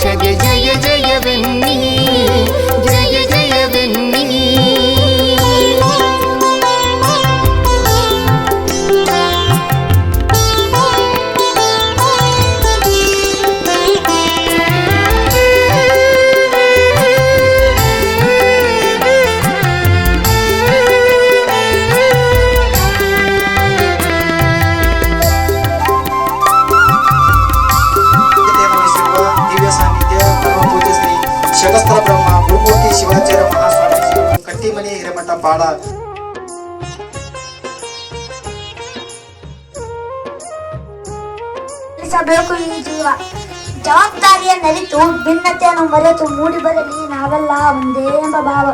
ಮೋಕ್ಷಗೆ ಜಯ ಜಯವೆನ್ನಿ ಜಯ ಜಯವೆನ್ನಿ. ಶತಸ್ಥಲ ಬ್ರಹ್ಮ ಗುರುಮೂರ್ತಿ ಶಿವಾಚಾರ್ಯ ಮಹಾಸ್ವಾಮೀಜಿ ಕಟ್ಟಿಮನಿ ಹಿರೇಮಠ ಪಾಡ. ಬೇಕು ಈ ಜೀವ ಜವಾಬ್ದಾರಿಯ ನರಿತು ಭಿನ್ನತೆಯನ್ನು ಮರೆತು ಮೂಡಿ ಬರಲಿ ನಾವೆಲ್ಲ ಒಂದೇ ಎಂಬ ಭಾವ.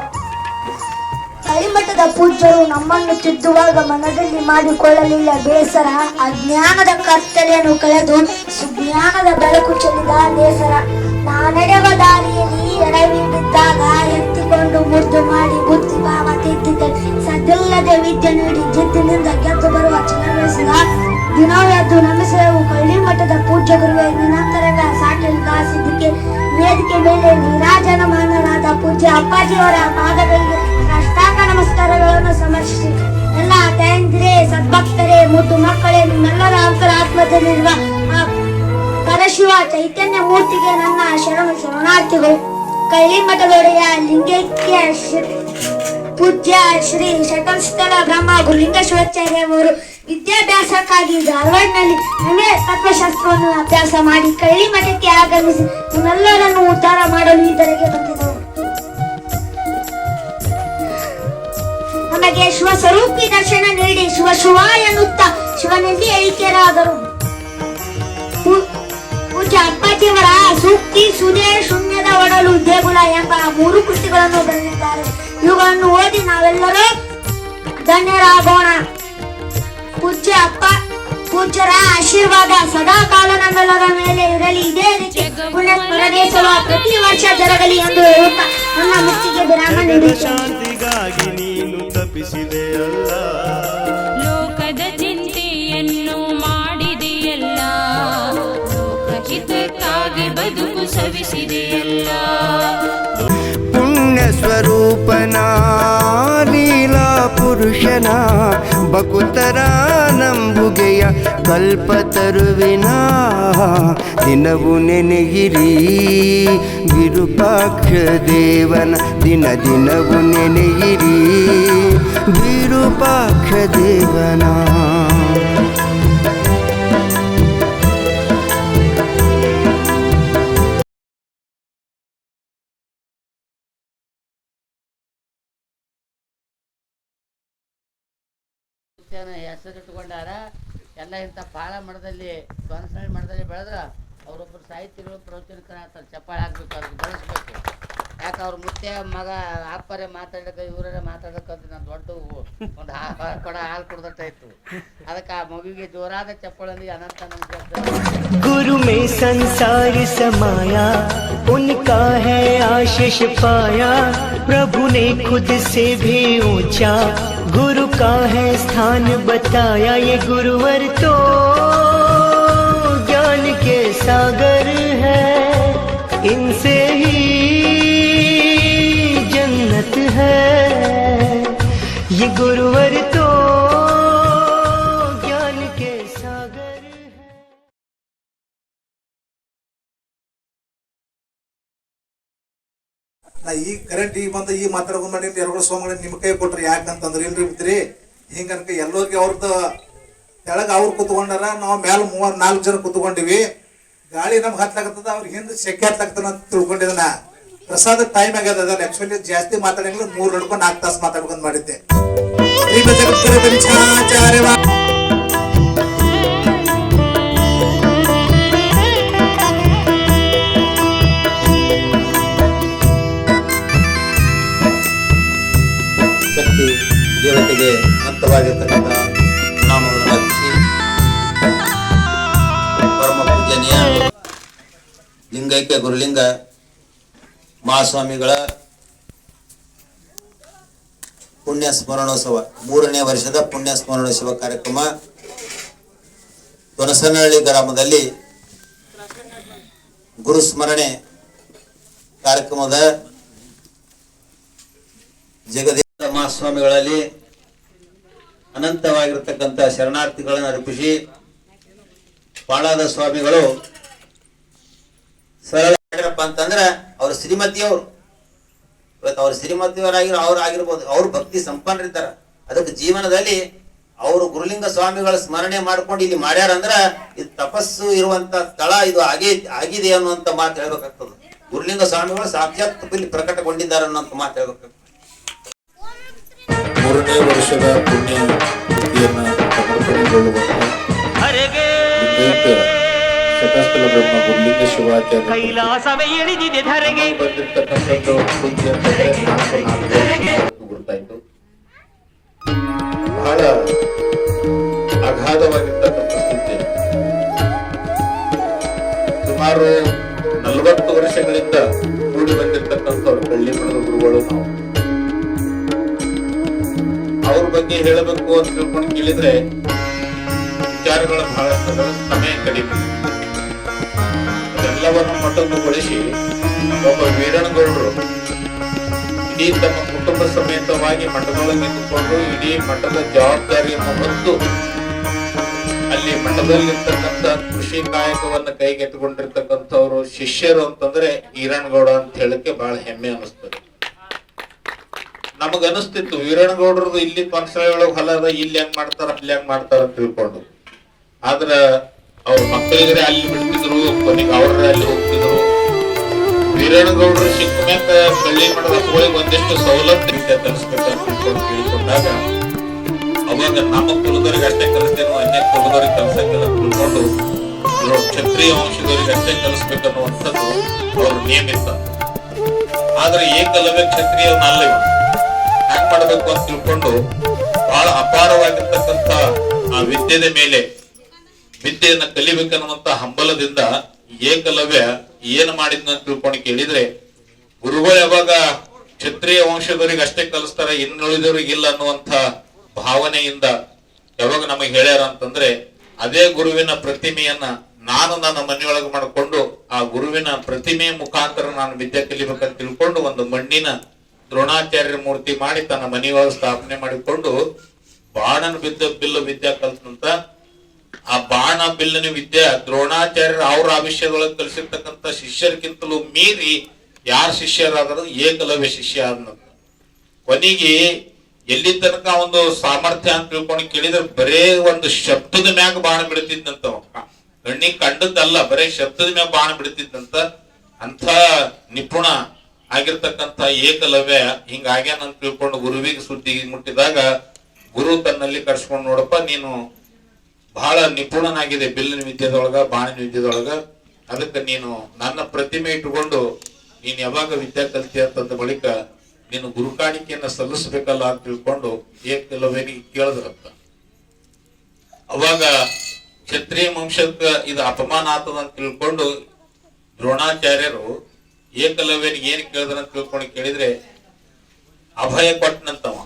ಕಳಿಮಠದ ಪೂಜ್ಯರು ನಮ್ಮನ್ನು ತಿದ್ದುವಾಗ ಮನದಲ್ಲಿ ಮಾಡಿಕೊಳ್ಳಲಿಲ್ಲ ಬೇಸರ. ಅಜ್ಞಾನದ ಕತ್ತಲೆಯನ್ನು ಕಳೆದು ಸುಜ್ಞಾನದ ಬೆಳಕು ಚೆಲ್ಲಿದ ಬೇಸರ. ನಾನೆಡೆವ ದಾರಿಯಲ್ಲಿ ಎಡವಿದ್ದಾಗ ಎತ್ತಿಕೊಂಡು ಮುದ್ದು ಮಾಡಿ ಬುದ್ಧಿ ಭಾವ ತಿದ್ದಿದ್ದರೆ ಸದ್ದಿಲ್ಲದೆ ವಿದ್ಯೆ ನೀಡಿ ಜಿದ್ದಿನಿಂದ ಗೆದ್ದು ಬರುವ ಚಲನವಹಿಸಿದ ದಿನವೆದ್ದು ನಮಿಸೆವು ಕಳ್ಳಿಮಠದ ಪೂಜ್ಯ ಗುರುವೇ ನಿರಂತರದ ಸಾಟಿಲ್ದ ಸಿದ್ಧಿಕೆ ವೇದಿಕೆ ಮೇಲೆ ವಿರಾಜಮಾನರಾದ ಪೂಜ್ಯ ಅಪ್ಪಾಜಿಯವರ ಪಾದಗಳಿಗೆ ಅಷ್ಟಾಂಗ ನಮಸ್ಕಾರಗಳನ್ನು ಸಮರ್ಪಿಸಿ ಎಲ್ಲ ತಾಯಂದಿರೇ ಸದ್ಭಕ್ತರೇ ಮುದ್ದು ಮಕ್ಕಳೇ ನಿಮ್ಮೆಲ್ಲರ ಅಂತರಾತ್ಮದಲ್ಲಿರುವ ಪರಶಿವ ಚೈತನ್ಯ ಮೂರ್ತಿಗೆ ನನ್ನ ಶರಣಾರ್ಥಿಗಳು. ಕಳ್ಳಿಮಠದೊಡೆಯ ಲಿಂಗೈಕ್ಯ ಪೂಜ್ಯ ಶ್ರೀ ಶಟಸ್ಥಲ ಬ್ರಹ್ಮ ಗುರುಲಿಂಗೇಶ್ವರಾಚಾರ್ಯ ಅವರು ವಿದ್ಯಾಭ್ಯಾಸಕ್ಕಾಗಿ ಧಾರವಾಡನಲ್ಲಿ MA ತತ್ವಶಾಸ್ತ್ರವನ್ನು ಅಭ್ಯಾಸ ಮಾಡಿ ಕಳ್ಳಿಮಠಕ್ಕೆ ಆಗಮಿಸಿ ನಿಮ್ಮೆಲ್ಲರನ್ನು ಉದ್ಧಾರ ಮಾಡಲು ಇದರಿಗೆ ಬಂದಿದ್ದರು. ನಮಗೆ ಶಿವ ಸ್ವರೂಪಿ ದರ್ಶನ ನೀಡಿ ಶಿವ ಶಿವ ಎನ್ನುತ್ತಾ ಶಿವನಲ್ಲಿ ಐಕ್ಯರಾದರು. ಪೂಜ್ಯ ಅಪ್ಪಾಜಿಯವರ ಸೂಕ್ತಿ ಸುದೇ ಶೂನ್ಯದ ಒಡಲು ದೇಗುಲ ಎಂಬ 3 ಕೃತಿಗಳನ್ನು ಬರೆದಿದ್ದಾರೆ. ಇವುಗಳನ್ನು ಓದಿ ನಾವೆಲ್ಲರೂ ಧನ್ಯರಾಗೋಣ. ಪೂಜ್ಯರ ಆಶೀರ್ವಾದ ಸದಾ ಕಾಲ ನಮ್ಮೆಲ್ಲರ ಮೇಲೆ ಇರಲಿ. ಇದೇ ರೀತಿ ಪುಣ್ಯ ಸ್ಮರಣೆಸುವ ಪ್ರತಿ ವರ್ಷ ಜರಗಲಿ ಎಂದು ಹೇಳುತ್ತಾ ನನ್ನ ಮುತ್ತಿಗೆ ವಿರಾಮ ಶಾಂತಿಗಾಗಿ ನೀನು ತಪ್ಪಿಸಿದೆಯಲ್ಲ, ಲೋಕದ ಚಿಂತೆಯನ್ನು ಮಾಡಿದೆಯಲ್ಲ, ಲೋಕಹಿತಕ್ಕಾಗಿ ಬದುಕು ಸವಿಸಿದೆಯಲ್ಲ. ಪುಣ್ಯ ಸ್ವರೂಪನ ಲೀಲಾ ಪುರುಷನ ಬಕುತರ ನಂಬುಗೆಯ ಕಲ್ಪತರುವಿನ ದಿನವು ನೆನೆಯಿರಿ ವಿರೂಪಾಕ್ಷ ದೇವನ ದಿನವು ನೆನೆಯಿರಿ ವಿರೂಪಾಕ್ಷ ದೇವನ. ಹೆಸರಿಟ್ಟುಕೊಂಡಾರ ಎಲ್ಲ ಇಂಥ ಪಾಳ ಮಠದಲ್ಲಿ ಸ್ವಂತ ಮಠದಲ್ಲಿ ಬೆಳೆದ್ರ ಅವರೊಬ್ಬರು ಸಾಹಿತ್ಯಗಳು ಪ್ರವಚನಕರ ಆಗ್ತಾರೆ. ಚಪ್ಪಾಳೆ ಹಾಕ್ಬೇಕು, ಅದಕ್ಕೆ ಬೆಳೆಸ್ಬೇಕು. ಯಾಕೆ ಅವ್ರ ಮುತ್ತೆ ಮಗ ಅಪ್ಪರೇ ಮಾತಾಡಕ್ಕೆ ಇವರೇ ಮಾತಾಡಕ್ಕಂತ ನಾನು ದೊಡ್ಡ ಒಂದು ಕೊಡ ಹಾಲು ಕುಡ್ದಟ್ಟ ಇತ್ತು. ಅದಕ್ಕೆ ಆ ಮಗುವಿಗೆ ಜೋರಾದ ಚಪ್ಪಾಳಲ್ಲಿ ಅನಂತ ನಮ್ಗೆ गुरु में संसार समाया उनका है आशीष पाया, प्रभु ने खुद से भी ऊंचा गुरु का है स्थान बताया. ये गुरुवर तो ज्ञान के सागर है, इनसे ही जन्नत है. ये गुरुवर तो ज्ञान के सागर है. ನಾ ಈ ಕರೆಂಟ್ ಈಗ ಬಂದ ಈ ಮಾತಾಡ್ಕೊಂಡ್ ಮಾಡಿ 2 ಸೋಮಗಳ ನಿಮ್ಮ ಕೈ ಕೊಟ್ರಿ. ಯಾಕಂತಂದ್ರೆ ಇಲ್ರಿ ಬಿದ್ರಿ ಹಿಂಗನ್ಕ ಎಲ್ಲರಿಗೆ ಅವ್ರದ್ದು ಕೆಳಗ ಅವ್ರು ಕುತ್ಕೊಂಡಾರ, ನಾವು ಮ್ಯಾಲ 3-4 ಜನ ಕುತ್ಕೊಂಡಿವಿ. ಗಾಳಿ ನಮ್ಗೆ ಹತ್ಲಾಗತ್ತದ, ಅವ್ರಿಗೆ ಹಿಂದೆ ಸೆಕೆ ಹತ್ಲಾಗ್ತಾನ ಅಂತ ತಿಳ್ಕೊಂಡಿದ್ದನ. ಪ್ರಸಾದ ಟೈಮ್ ಆಗ್ಯದ. ಅದ ಆಕ್ಚುಲಿ ಜಾಸ್ತಿ ಮಾತಾಡಂಗಿಲ್ಲ, 3-4 ತಾಸು ಮಾತಾಡ್ಕೊಂಡ್ ಮಾಡಿದ್ದೆ. ಶಕ್ತಿ ದೇವತೆಗೆ ಅಂತವಾಗಿರ್ತಕ್ಕಂಥ ನಾಮಗಳನ್ನು ಅರ್ಪಿಸಿ ಪರಮ ಪೂಜನೀಯ ಲಿಂಗೈಕ್ಯ ಗುರುಲಿಂಗ ಮಹಾಸ್ವಾಮಿಗಳ ಪುಣ್ಯ ಸ್ಮರಣೋತ್ಸವ 3ನೇ ವರ್ಷದ ಪುಣ್ಯ ಸ್ಮರಣೋತ್ಸವ ಕಾರ್ಯಕ್ರಮ ದೊನಸನಹಳ್ಳಿ ಗ್ರಾಮದಲ್ಲಿ ಗುರು ಸ್ಮರಣೆ ಕಾರ್ಯಕ್ರಮದ ಜಗದೇವ ಮಹಾಸ್ವಾಮಿಗಳಲ್ಲಿ ಅನಂತವಾಗಿರ್ತಕ್ಕಂಥ ಶರಣಾರ್ಥಿಗಳನ್ನು ಅರ್ಪಿಸಿ ಬಾಳಾದ ಸ್ವಾಮಿಗಳು ಸರಳ ಅಂತಂದ್ರೆ ಅವ್ರ ಶ್ರೀಮತಿಯವರು ಇವತ್ತು ಅವ್ರ ಶ್ರೀಮತಿಯವರಾಗಿರೋ ಅವ್ರು ಆಗಿರ್ಬೋದು, ಅವ್ರು ಭಕ್ತಿ ಸಂಪನ್ನರಿದ್ದಾರೆ. ಅದಕ್ಕೆ ಜೀವನದಲ್ಲಿ ಅವರು ಗುರುಲಿಂಗ ಸ್ವಾಮಿಗಳ ಸ್ಮರಣೆ ಮಾಡ್ಕೊಂಡು ಇಲ್ಲಿ ಮಾಡ್ಯಾರ ಅಂದ್ರ ಇದು ತಪಸ್ಸು ಇರುವಂತ ಸ್ಥಳ, ಇದು ಆಗಿದೆ ಅನ್ನುವಂತ ಮಾತು ಹೇಳ್ಬೇಕಾಗ್ತದೆ. ಗುರುಲಿಂಗ ಸ್ವಾಮಿಗಳು ಸಾಕ್ಷಾತ್ ಇಲ್ಲಿ ಪ್ರಕಟಗೊಂಡಿದ್ದಾರೆ ಅನ್ನುವಂತ ಮಾತು ಹೇಳ್ಬೇಕಾಗ್ತದೆ. 3ನೇ ವರ್ಷದ ಪುಣ್ಯ ಕೃತಿಯನ್ನ ಸಮರ್ಪಣೆಗೊಳ್ಳುವಂತ ಶತಸ್ಥಲ ಬ್ರಹ್ಮ ಗುರುಲಿಂಗ ಶಿವಾಚಾರ್ಯ ಕೈಲಾಸವೇ ಇಳಿದಿದೆ ಧರೆಗೆ ಬಂದಿರ್ತಕ್ಕಂಥದ್ದು ಪುಣ್ಯ ಗುರುತಾಯ್ತು. ಬಹಳ ಅಗಾಧವಾಗಿರ್ತಕ್ಕಂಥ ಸ್ಥಿತಿ. ಸುಮಾರು 40 ವರ್ಷಗಳಿಂದ ಕೂಡಿ ಬಂದಿರ್ತಕ್ಕಂಥವ್ರು ಕಳ್ಳಿ ಮಠದ ಗುರುಗಳು. ನಾವು ಅವ್ರ ಬಗ್ಗೆ ಹೇಳಬೇಕು ಅಂತ ತಿಳ್ಕೊಂಡು ಕೇಳಿದ್ರೆ ವಿಚಾರಗಳ ಬಹಳ ಸಮಯ ಕಡಿಮೆ. ಅದೆಲ್ಲವನ್ನು ಮಟ್ಟಗೊಳಿಸಿ ಒಬ್ಬ ವೀರಣ್ಣಗೌಡರು ಇಡೀ ತಮ್ಮ ಕುಟುಂಬ ಸಮೇತವಾಗಿ ಮಠದೊಳಗೆ ನಿಂತುಕೊಂಡು ಇಡೀ ಮಠದ ಜವಾಬ್ದಾರಿಯನ್ನು ಹೊತ್ತು ಅಲ್ಲಿ ಮಠದಲ್ಲಿರ್ತಕ್ಕಂಥ ಕೃಷಿ ಕಾಯಕವನ್ನ ಕೈಗೆತ್ತಿಕೊಂಡಿರ್ತಕ್ಕಂಥವ್ರು ಶಿಷ್ಯರು ಅಂತಂದ್ರೆ ಈರಣ್ಣಗೌಡ ಅಂತ ಹೇಳಕ್ಕೆ ಬಹಳ ಹೆಮ್ಮೆ ಅನಿಸ್ತದೆ. ನಮಗನಿಸ್ತಿತ್ತು ವೀರಣ್ಣಗೌಡರದು ಇಲ್ಲಿ ಪಂಚಳೊಳಗೆ ಹೊಲ ಅದ, ಇಲ್ಲಿ ಹೆಂಗ್ ಮಾಡ್ತಾರ ಅಲ್ಲಿ ಹೆಂಗ್ ಮಾಡ್ತಾರ ಅಂತ ತಿಳ್ಕೊಂಡು. ಆದ್ರ ಅವ್ರ ಮಕ್ಕಳಿಗೆ ಅಲ್ಲಿ ಬಿಡ್ತಿದ್ರು, ಕೊನೆಗೆ ಅವ್ರ ಅಲ್ಲಿ ಹೋಗ್ತಿದ್ರು. ವೀರಣ್ಣಗೌಡರು ಸಿಕ್ಕ ಮ್ಯಾಕ ಕಳ್ಳಿ ಮಠದ ಹಸುಗಳಿಗೆ ಒಂದಿಷ್ಟು ಸವಲತ್ತು ರೀತಿಯ ಕಲಿಸ್ಬೇಕಂತ ತಿಳ್ಕೊಂಡು ಕೇಳಿಕೊಂಡಾಗ ಅವಾಗ ನಮ್ಮ ಕುಲದವ್ರಿಗೆ ಅಷ್ಟೇ ಕಲಿಸ್ತೇನೋ ಅನ್ಯ ಕುಲದವ್ರಿಗೆ ಕಲಿಸಕ್ಕೆಲ್ಲ ತಿಳ್ಕೊಂಡು ಕ್ಷತ್ರಿಯ ವಂಶದವ್ರಿಗೆ ಅಷ್ಟೇ ಕಲಿಸ್ಬೇಕನ್ನುವಂಥದ್ದು ಅವ್ರ ನಿಯಮಿತ. ಆದ್ರೆ ಏಕಲವ್ಯ ಕ್ಷತ್ರಿಯವನಲ್ಲ ಇವ. ಹ್ಯಾಂಗ್ ಮಾಡ್ಬೇಕು ಅಂತ ತಿಳ್ಕೊಂಡು ಬಹಳ ಅಪಾರವಾಗಿರ್ತಕ್ಕಂಥ ಆ ವಿದ್ಯೆದ ಮೇಲೆ ವಿದ್ಯೆಯನ್ನ ಕಲಿಬೇಕನ್ನುವಂತ ಹಂಬಲದಿಂದ ಏಕಲವ್ಯ ಏನ್ ಮಾಡಿದ್ನ ಅಂತ ತಿಳ್ಕೊಂಡು ಕೇಳಿದ್ರೆ, ಗುರುಗಳು ಯಾವಾಗ ಕ್ಷತ್ರಿಯ ವಂಶದವರಿಗೆ ಅಷ್ಟೇ ಕಲಿಸ್ತಾರೆ, ಇನ್ನುಳಿದವ್ರಿಗೆ ಇಲ್ಲ ಅನ್ನುವಂಥ ಭಾವನೆಯಿಂದ ಯಾವಾಗ ನಮಗೆ ಹೇಳ್ಯಾರ ಅಂತಂದ್ರೆ, ಅದೇ ಗುರುವಿನ ಪ್ರತಿಮೆಯನ್ನ ನಾನು ನನ್ನ ಮನೆಯೊಳಗೆ ಮಾಡಿಕೊಂಡು ಆ ಗುರುವಿನ ಪ್ರತಿಮೆಯ ಮುಖಾಂತರ ನಾನು ವಿದ್ಯೆ ಕಲಿಬೇಕಂತ ತಿಳ್ಕೊಂಡು ಒಂದು ಮಣ್ಣಿನ ದ್ರೋಣಾಚಾರ್ಯರ ಮೂರ್ತಿ ಮಾಡಿ ತನ್ನ ಮನೆಯೊಳಗೆ ಸ್ಥಾಪನೆ ಮಾಡಿಕೊಂಡು ಬಾಣನ ಬಿಲ್ಲು ವಿದ್ಯಾ ಕಲ್ತಂತ. ಆ ಬಾಣ ಬಿಲ್ಲಿನ ವಿದ್ಯೆ ದ್ರೋಣಾಚಾರ್ಯರ ಅವ್ರ ಆ ವಿಷಯದೊಳಗೆ ಕಲಿಸಿರ್ತಕ್ಕಂಥ ಶಿಷ್ಯರಿಗಿಂತಲೂ ಮೀರಿ ಯಾರ ಶಿಷ್ಯರಾದರೂ ಏಕಲವ್ಯ ಶಿಷ್ಯ ಆದ್ನಂತ. ಕೊನೆಗೆ ಎಲ್ಲಿ ತನಕ ಒಂದು ಸಾಮರ್ಥ್ಯ ಅಂತ ತಿಳ್ಕೊಂಡು ಕೇಳಿದ್ರೆ ಬರೇ ಒಂದು ಶಬ್ದದ ಮ್ಯಾಗ ಬಾಣ ಬಿಡ್ತಿದ್ದಂತ. ಕಣ್ಣಿಗೆ ಕಂಡದ್ದಲ್ಲ, ಬರೇ ಶಬ್ದದ ಮ್ಯಾಗ ಬಾಣ ಬಿಡ್ತಿದ್ದಂತ. ಅಂಥ ನಿಪುಣ ಆಗಿರ್ತಕ್ಕಂಥ ಏಕಲವ್ಯ ಹಿಂಗಾಗ್ಯಾನಂತ ತಿಳ್ಕೊಂಡು ಗುರುವಿಗೆ ಸುದ್ದಿ ಮುಟ್ಟಿದಾಗ ಗುರು ತನ್ನಲ್ಲಿ ಕರ್ಸ್ಕೊಂಡು, ನೋಡಪ್ಪ ನೀನು ಬಹಳ ನಿಪುಣನಾಗಿದೆ ಬಿಲ್ಲಿನ ವಿದ್ಯೆದೊಳಗ ಬಾಣಿನ ವಿದ್ಯೆದೊಳಗ, ಅದಕ್ಕೆ ನೀನು ನನ್ನ ಪ್ರತಿಮೆ ಇಟ್ಟುಕೊಂಡು ನೀನ್ ಯಾವಾಗ ವಿದ್ಯಾ ಕಲ್ತಿ ಅಂತಂದ ಬಳಿಕ ನೀನು ಗುರುಕಾಣಿಕೆಯನ್ನ ಸಲ್ಲಿಸ್ಬೇಕಲ್ಲ ಅಂತ ತಿಳ್ಕೊಂಡು ಏಕಲವ್ಯನಿಗೆ ಕೇಳಿದ್ರಂತ. ಅವಾಗ ಕ್ಷತ್ರಿಯ ವಂಶಕ್ಕ ಇದು ಅಪಮಾನ ಆಗ್ತದ ಅಂತ ತಿಳ್ಕೊಂಡು ದ್ರೋಣಾಚಾರ್ಯರು ಏಕಲವ್ಯನಿಗೆ ಏನ್ ಕೇಳಿದ್ರ ಅಂತ ತಿಳ್ಕೊಂಡು ಕೇಳಿದ್ರೆ, ಅಭಯ ಕೊಟ್ಟನಂತವ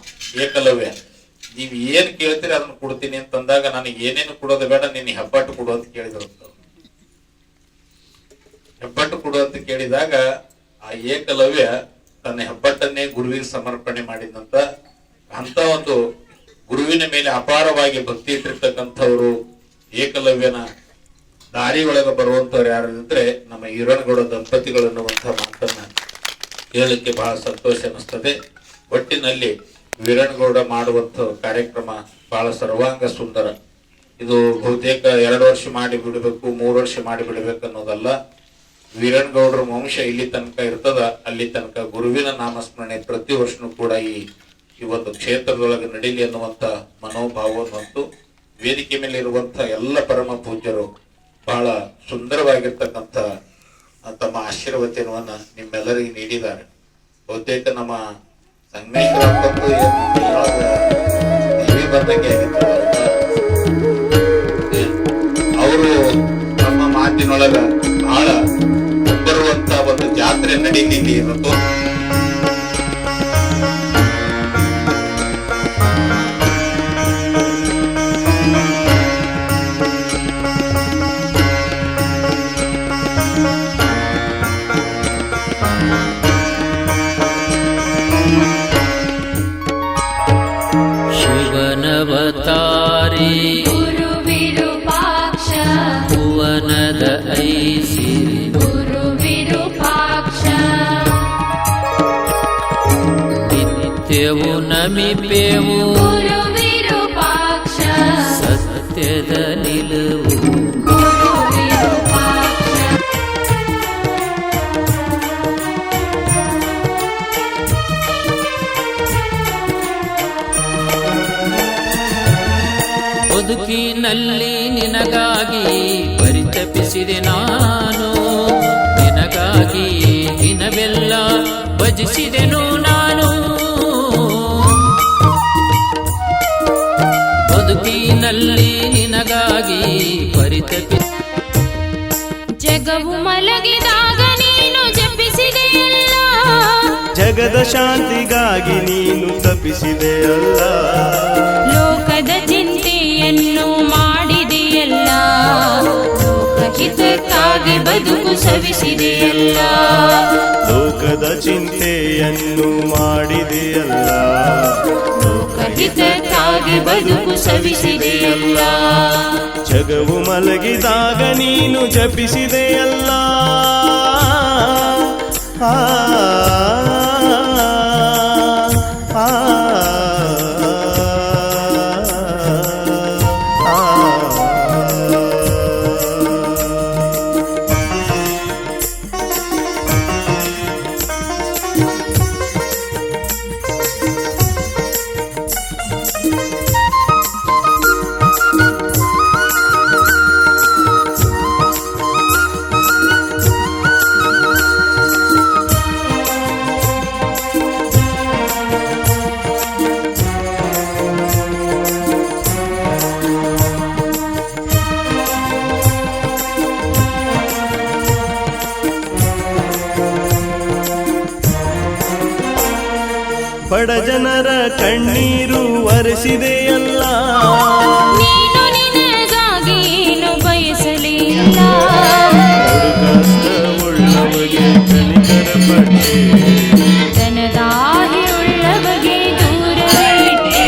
ಏಕಲವ್ಯ. ನೀವ್ ಏನ್ ಕೇಳ್ತೀರಿ ಅದನ್ನ ಕೊಡ್ತೀನಿ ಅಂತಂದಾಗ ನನಗೆ ಏನೇನು ಕೊಡೋದು ಬೇಡ, ನೀನ್ ಹೆಬ್ಬಟ್ಟು ಕೊಡು ಅಂತ ಕೇಳಿದ್ರಂತ. ಹೆಬ್ಬಟ್ಟು ಕೊಡು ಅಂತ ಕೇಳಿದಾಗ ಆ ಏಕಲವ್ಯ ತನ್ನ ಹೆಬ್ಬಟ್ಟನ್ನೇ ಗುರುವಿಗೆ ಸಮರ್ಪಣೆ ಮಾಡಿದಂತ. ಅಂತ ಒಂದು ಗುರುವಿನ ಮೇಲೆ ಅಪಾರವಾಗಿ ಭಕ್ತಿ ಇಟ್ಟಿರ್ತಕ್ಕಂಥವ್ರು ಏಕಲವ್ಯನ ದಾರಿ ಒಳಗೆ ಬರುವಂತವ್ರು ಯಾರಿದ್ರೆ ನಮ್ಮ ಈರಣ್ಣಗೌಡ ದಂಪತಿಗಳು ಅನ್ನುವಂಥ ಮಾತನ್ನ ಹೇಳಲಿಕ್ಕೆ ಬಹಳ ಸಂತೋಷ ಅನಿಸ್ತದೆ. ಒಟ್ಟಿನಲ್ಲಿ ವೀರಣ್ಣಗೌಡ ಮಾಡುವಂತ ಕಾರ್ಯಕ್ರಮ ಬಹಳ ಸರ್ವಾಂಗ ಸುಂದರ. ಇದು ಬಹುತೇಕ 2 ವರ್ಷ ಮಾಡಿ ಬಿಡಬೇಕು, 3 ವರ್ಷ ಮಾಡಿ ಬಿಡಬೇಕು ಅನ್ನೋದಲ್ಲ. ವೀರಣ್ಣಗೌಡರ ವಂಶ ಇಲ್ಲಿ ತನಕ ಇರ್ತದ, ಅಲ್ಲಿ ತನಕ ಗುರುವಿನ ನಾಮಸ್ಮರಣೆ ಪ್ರತಿ ವರ್ಷನೂ ಕೂಡ ಈ ಒಂದು ಕ್ಷೇತ್ರದೊಳಗೆ ನಡೀಲಿ ಅನ್ನುವಂತ ಮನೋಭಾವವನ್ನು ಹೊತ್ತು ವೇದಿಕೆ ಮೇಲೆ ಇರುವಂತ ಎಲ್ಲ ಪರಮ ಪೂಜ್ಯರು ಬಹಳ ಸುಂದರವಾಗಿರ್ತಕ್ಕಂಥ ತಮ್ಮ ಆಶೀರ್ವಚನವನ್ನ ನಿಮ್ಮೆಲ್ಲರಿಗೆ ನೀಡಿದ್ದಾರೆ. ಬಹುತೇಕ ನಮ್ಮ ಸಂಗಮೇಶ್ವರ ದೇವಿ ಬಂದಂಗೆ ಆಗಿತ್ತು. ಅವರು ನಮ್ಮ ಮಾತಿನೊಳಗ ಬಹಳ ಬರುವಂತ ಒಂದು ಜಾತ್ರೆ ನಡೀಲಿ ಇರೋದು. ತಲುಪೇವು ಗುರು ವಿರೂಪಾಕ್ಷ ಸತ್ಯದ ನಿಲುವು. ಗುರು ವಿರೂಪಾಕ್ಷ ಬದುಕಿನಲ್ಲಿ ನಿನಗಾಗಿ ಪರಿತಪಿಸಿದೆ ನಾನು, ನಿನಗಾಗಿ ದಿನವೆಲ್ಲ ಭಜಿಸಿದೆನು ನಾನು. ಬದುಕಿನಲ್ಲಿ ನಿನಗಾಗಿ ಪರಿತಪಿ ಜಗವು ಮಲಗಿದಾಗ ನೀನು ಜಪಿಸಿದೆಯಲ್ಲ, ಜಗದ ಶಾಂತಿಗಾಗಿ ನೀನು ತಪ್ಪಿಸಿದೆಯಲ್ಲ, ಲೋಕದ ಚಿಂತೆಯನ್ನು ಮಾಡಿದೆಯಲ್ಲ, ಲೋಕಹಿತಕ್ಕಾಗಿ ಬದುಕು ಸವಿಸಿದೆಯಲ್ಲ, ಲೋಕದ ಚಿಂತೆಯನ್ನು ಮಾಡಿದೆಯಲ್ಲ, ಲೋಕಹಿತಕ್ಕಾಗಿ ಬದುಕು ಸವಿಸಿದೆಯಲ್ಲ. ಜಗವು ಮಲಗಿದಾಗ ನೀನು ಜಪಿಸಿದೆಯಲ್ಲ. ಆ ಆ, ಆ, ಬಡ ಜನರ ಕಣ್ಣೀರು ಒರೆಸಿದೆಯಲ್ಲ, ನೀನು ನಿನಗಾಗಿ ಏನು ಬಯಸಲಿಲ್ಲ, ಕಷ್ಟವುಳ್ಳವರಿಗೆ ಕನಿಕರ ಪಟ್ಟೆ, ಧನದಾಹಿಯುಳ್ಳವಗೆ ದೂರವಿಟ್ಟೆ.